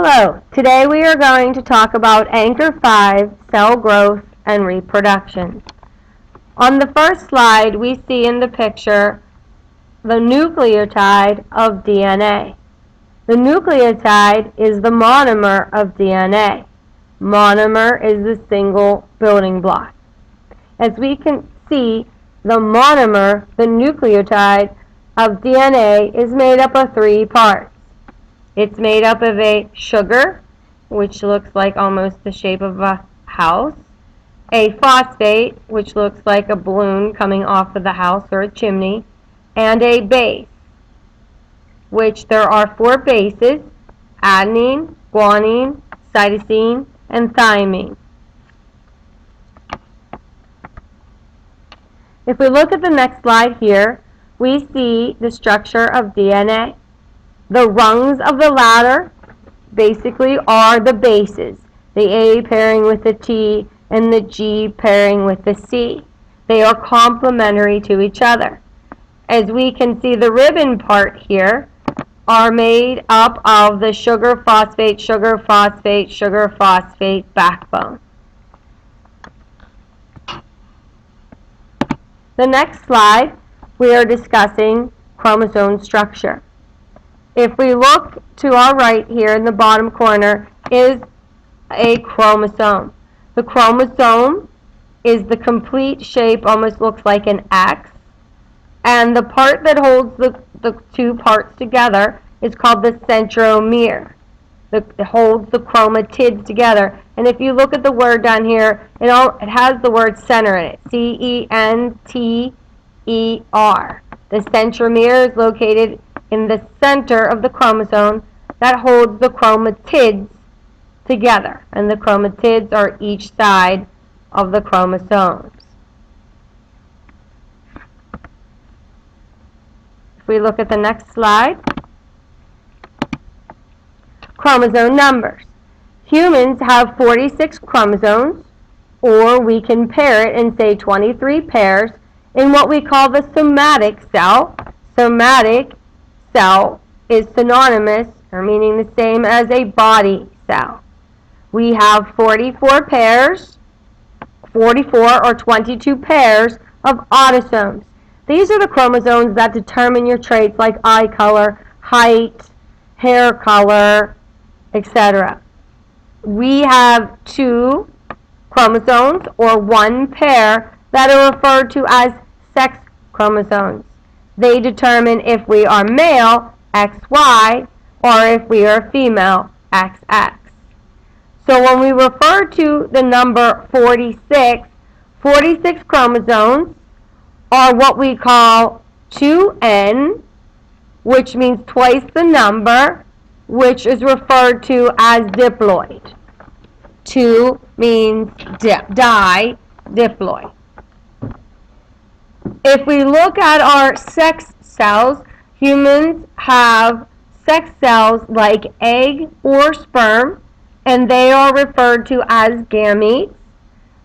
Hello, today we are going to talk about Anchor 5, cell growth and reproduction. On the first slide, we see in the picture the nucleotide of DNA. The nucleotide is the monomer of DNA. Monomer is the single building block. As we can see, the monomer, the nucleotide of DNA, is made up of three parts. It's made up of a sugar, which looks like almost the shape of a house, a phosphate, which looks like a balloon coming off of the house or a chimney, and a base, which there are four bases: adenine, guanine, cytosine, and thymine. If we look at the next slide here, we see the structure of DNA. The rungs of the ladder basically are the bases, the A pairing with the T and the G pairing with the C. They are complementary to each other. As we can see, the ribbon part here are made up of the sugar phosphate, sugar phosphate, sugar phosphate backbone. The next slide, we are discussing chromosome structure. If we look to our right here in the bottom corner is a chromosome. The chromosome is the complete shape, almost looks like an X, and the part that holds the two parts together is called the centromere. It holds the chromatids together. And if you look at the word down here, it has the word center in it, C-E-N-T-E-R. The centromere is located in the center of the chromosome that holds the chromatids together, and the chromatids are each side of the chromosomes. If we look at the next slide, chromosome numbers. Humans have 46 chromosomes, or we can pair it and say 23 pairs in what we call the somatic cell. Somatic cell is synonymous, or meaning the same as a body cell. We have 44 pairs, 44 or 22 pairs of autosomes. These are the chromosomes that determine your traits like eye color, height, hair color, etc. We have two chromosomes, or one pair, that are referred to as sex chromosomes. They determine if we are male, XY, or if we are female, XX. So when we refer to the number 46, 46 chromosomes are what we call 2N, which means twice the number, which is referred to as diploid. 2 means diploid. If we look at our sex cells, humans have sex cells like egg or sperm, and they are referred to as gametes.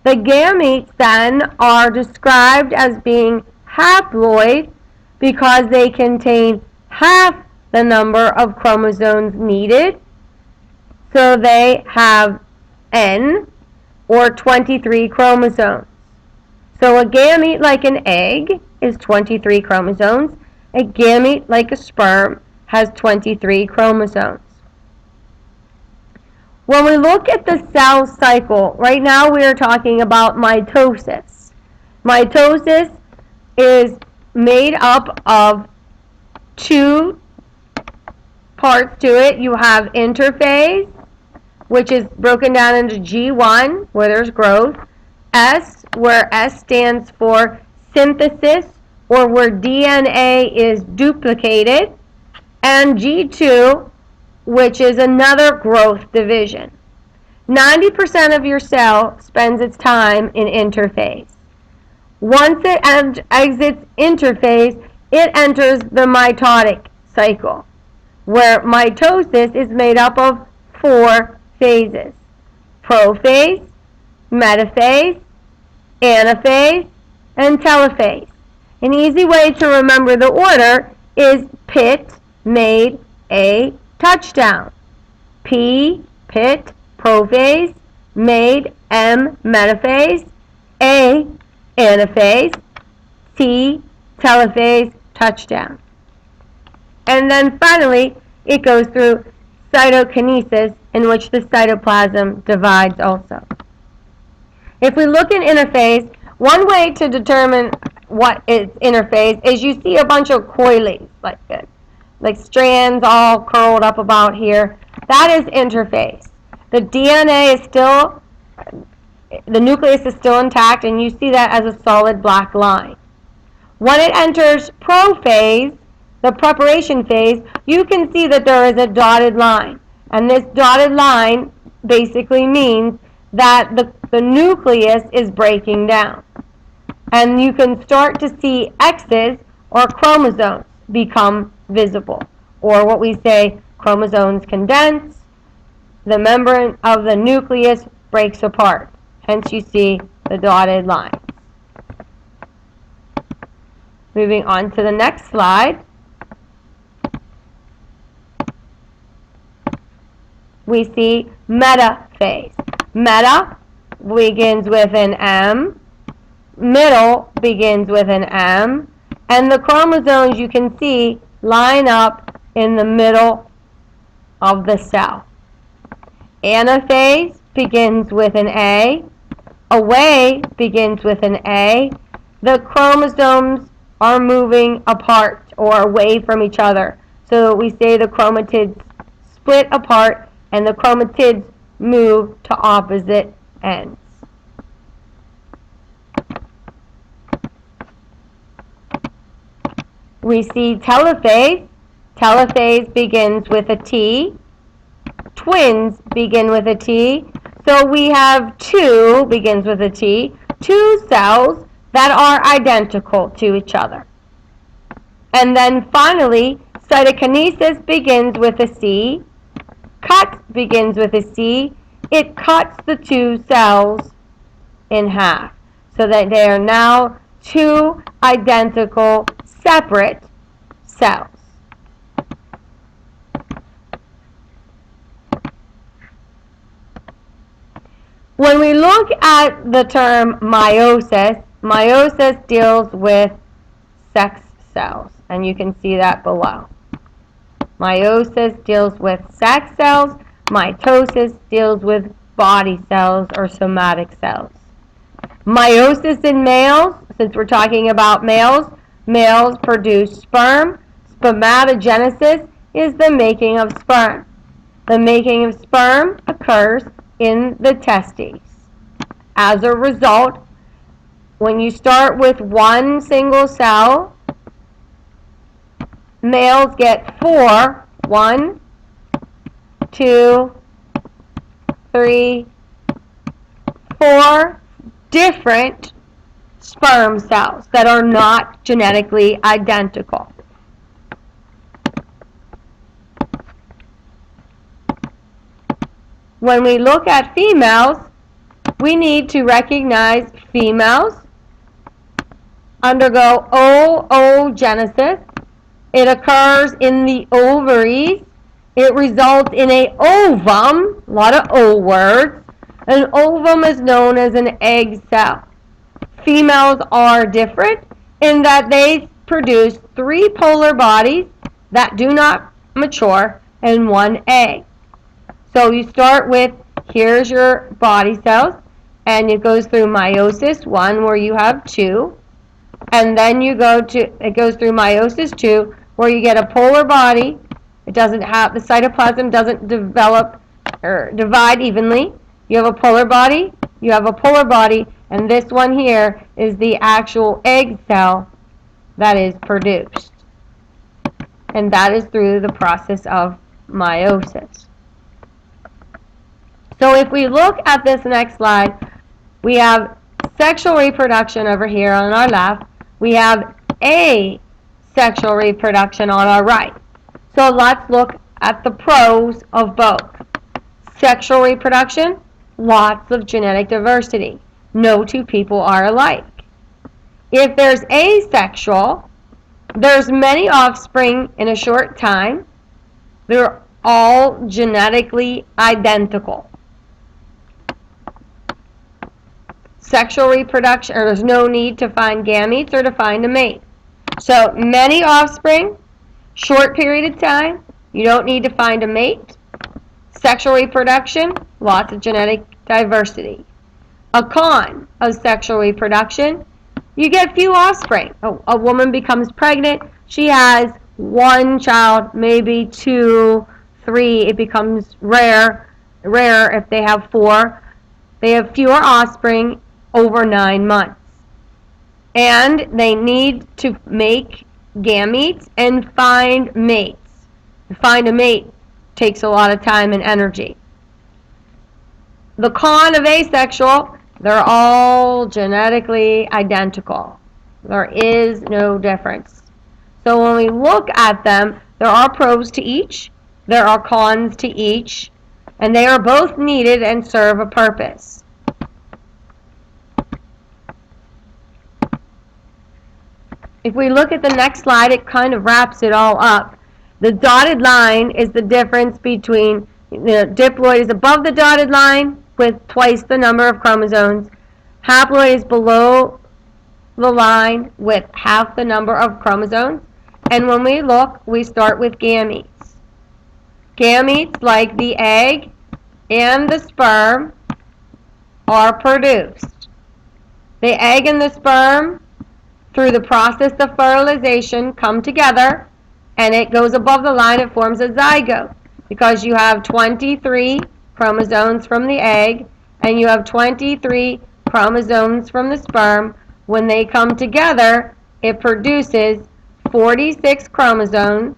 The gametes then are described as being haploid because they contain half the number of chromosomes needed. So they have N, or 23 chromosomes. So a gamete like an egg is 23 chromosomes. A gamete like a sperm has 23 chromosomes. When we look at the cell cycle, right now we are talking about mitosis. Mitosis is made up of two parts to it. You have interphase, which is broken down into G1, where there's growth, S, where S stands for synthesis, or where DNA is duplicated, and G2, which is another growth division. 90% of your cell spends its time in interphase. Once it exits interphase, it enters the mitotic cycle, where mitosis is made up of 4 phases: prophase, metaphase, anaphase, and telophase. An easy way to remember the order is Pitt made a touchdown. P P, pit, prophase, made, M, metaphase, A, anaphase, T, telophase, touchdown. And then finally, it goes through cytokinesis, in which the cytoplasm divides also. If we look in interphase, one way to determine what is interphase is you see a bunch of coilies like this, like strands all curled up about here. That is interphase. The DNA is still, the nucleus is still intact, and you see that as a solid black line. When it enters prophase, the preparation phase, you can see that there is a dotted line. And this dotted line basically means that the nucleus is breaking down. And you can start to see X's or chromosomes become visible. Or what we say, chromosomes condense, the membrane of the nucleus breaks apart. Hence you see the dotted line. Moving on to the next slide. We see metaphase. Meta begins with an M, middle begins with an M, and the chromosomes you can see line up in the middle of the cell. Anaphase begins with an A, away begins with an A. The chromosomes are moving apart or away from each other. So we say the chromatids split apart and the chromatids move to opposite ends. We see telophase. Telophase begins with a T. Twins begin with a T. So we have two, begins with a T, two cells that are identical to each other. And then finally, cytokinesis begins with a C. Cut begins with a C. It cuts the two cells in half so that they are now two identical separate cells. When we look at the term meiosis, meiosis deals with sex cells, and you can see that below. Meiosis deals with sex cells. Mitosis deals with body cells or somatic cells. Meiosis in males, since we're talking about males, males produce sperm. Spermatogenesis is the making of sperm. The making of sperm occurs in the testes. As a result, when you start with one single cell, males get four, 1, 2, 3, 4 different sperm cells that are not genetically identical. When we look at females, we need to recognize females undergo oogenesis. It occurs in the ovaries. It results in an ovum, a lot of O words. An ovum is known as an egg cell. Females are different in that they produce 3 polar bodies that do not mature and 1 egg. So you start with, here's your body cells, and it goes through meiosis 1 where you have 2, and then it goes through meiosis 2 where you get a polar body. It doesn't have, the cytoplasm doesn't develop or divide evenly. You have a polar body, you have a polar body, and this one here is the actual egg cell that is produced. And that is through the process of meiosis. So if we look at this next slide, we have sexual reproduction over here on our left. We have asexual reproduction on our right. So let's look at the pros of both. Sexual reproduction, lots of genetic diversity. No two people are alike. If there's asexual, there's many offspring in a short time. They're all genetically identical. Sexual reproduction, or there's no need to find gametes or to find a mate. So many offspring, short period of time, you don't need to find a mate. Sexual reproduction, lots of genetic diversity. A con of sexual reproduction, you get few offspring. A woman becomes pregnant, she has one child, maybe two, three. It becomes rare if they have four. They have fewer offspring over 9 months. And they need to make gametes and find mates. To find a mate takes a lot of time and energy. The con of asexual, they're all genetically identical. There is no difference. So when we look at them, there are pros to each, there are cons to each, and they are both needed and serve a purpose. If we look at the next slide, it kind of wraps it all up. The dotted line is the difference between the diploid is above the dotted line with twice the number of chromosomes. Haploid is below the line with half the number of chromosomes. And when we look, we start with gametes. Gametes, like the egg and the sperm, are produced. The egg and the sperm, through the process of fertilization, come together, and it goes above the line. It forms a zygote because you have 23 chromosomes from the egg and you have 23 chromosomes from the sperm. When they come together, it produces 46 chromosomes,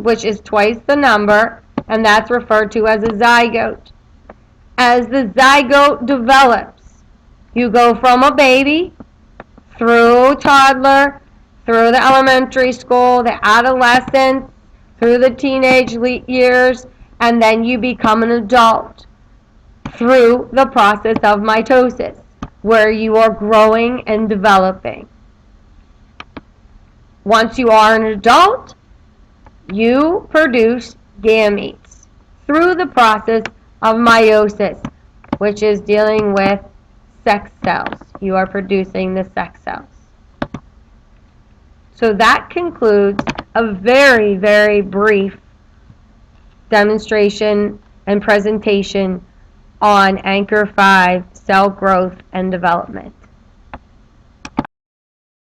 which is twice the number, and that's referred to as a zygote. As the zygote develops, you go from a baby through toddler, through the elementary school, the adolescence, through the teenage years, and then you become an adult through the process of mitosis, where you are growing and developing. Once you are an adult, you produce gametes through the process of meiosis, which is dealing with sex cells. You are producing the sex cells. So that concludes a very, very brief demonstration and presentation on Anchor 5, cell growth and development.